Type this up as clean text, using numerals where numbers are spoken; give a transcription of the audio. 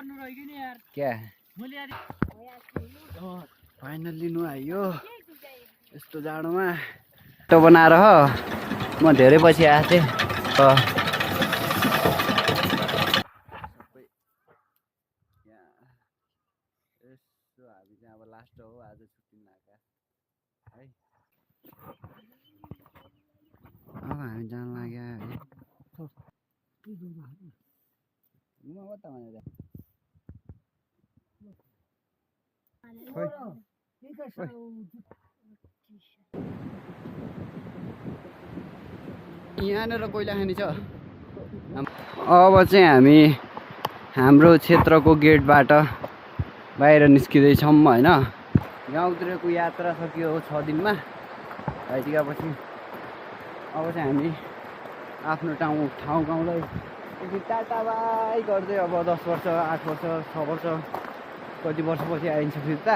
क्या फाइनल्ली नुहाइयो यस्तो जाडोमा टो बनाएर हो म धेरै पछि आएको थिएँ सबै यहाँ यस्तो हामी चाहिँ अब लास्ट हो आज छुट्टी नाका है अब हामी जान लाग्यो है कता भनेर यहाँनिर कोइला खानी छ अब चाहिँ हामी हाम्रो क्षेत्रको गेटबाट बाहिर निस्किँदैछौँ होइन गाउँतिरको यात्रा सकियो 6 दिनमा भाइटिकापछि अब चाहिँ हामी आफ्नो ठाउँ गाउँलाई टाटा बाई गर्दै अब 10 वर्ष 8 वर्ष 6 वर्ष कति वर्षपछि आइन्छ फिर्ता